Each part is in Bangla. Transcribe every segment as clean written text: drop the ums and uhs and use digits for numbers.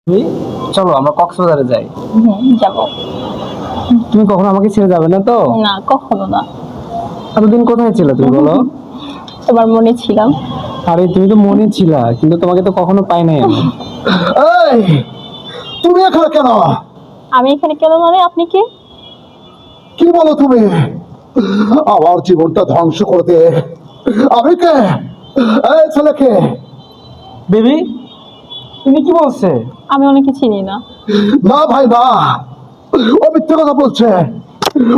তুমি চলো আমরা কক্সবাজারে যাই। যাব। তুমি কখনো আমাকে ছেড়ে যাবে না তো? না, কখনো না। এতদিন কোথায় ছিলে তুমি বলো? তোমার মনে ছিলাম। আরে তুমি তো মনে ছিলা, কিন্তু তোমাকে তো কখনো পাই নাই আমি। এই তুমি এখানে কেন? আমি এখানে কেন মানে আপনি কি? কি বলো তুমি? আমার জীবনটা ধ্বংস করে দে। আমি কে? এই ছেলেকে? বেবি তুমি কি বলছে? আমি অনেকে চিনি না। না ভাই না, ও মিথ্যে কথা বলছে।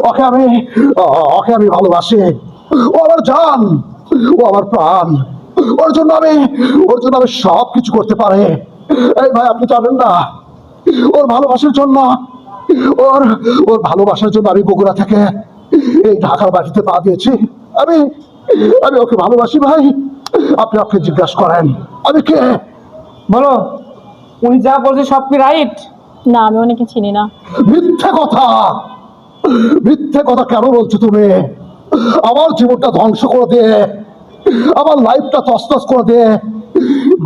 ওকে আমি ভালোবাসি। ও আমার জান, ও আমার প্রাণ। ওর জন্য আমি সব কিছু করতে পারি। এই ভাই আপনি জানেন না, ওর ভালোবাসার জন্য ওর ওর ভালোবাসার জন্য আমি বগুড়া থেকে এই ঢাকার বাড়িতে পা দিয়েছি। আমি আমি ওকে ভালোবাসি ভাই। আপনি জিজ্ঞাসা করেন আমি কে? বলো, উনি যা বলছে সব কি রাইট? না, আমি অনেকে চিনি না। মিথ্যে কথা, মিথ্যে কথা কেন বলছো তুমি? আমার জীবনটা ধ্বংস করে দিয়ে, আমার লাইফটা তছনছ করে দিয়ে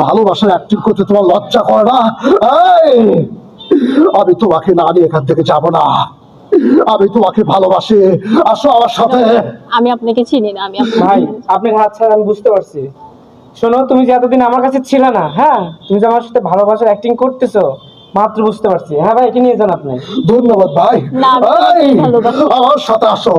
ভালোবাসার অ্যাক্টিং করতে তোমার লজ্জা করে না? এই, আমি তোমাকে না নিয়ে এখান থেকে যাব না। আমি তোমাকে ভালোবাসি, আসো আমার সাথে। আমি আপনাকে চিনি না। আমি আপনাকে ভাই চিনি না। আপনার হাত ছাড়া আমি বুঝতে পারছি। শোনো, তুমি যে এতদিন আমার কাছে ছিলে না, হ্যাঁ, তুমি যে আমার সাথে ভালোবাসার অ্যাক্টিং করতেছো মাত্র বুঝতে পারছি। হ্যাঁ ভাই, কি নিয়ে যান আপনি? ধন্যবাদ ভাই। না, আমি তোমাকে এই, ভালোবাসি। আমার সাথে আসো।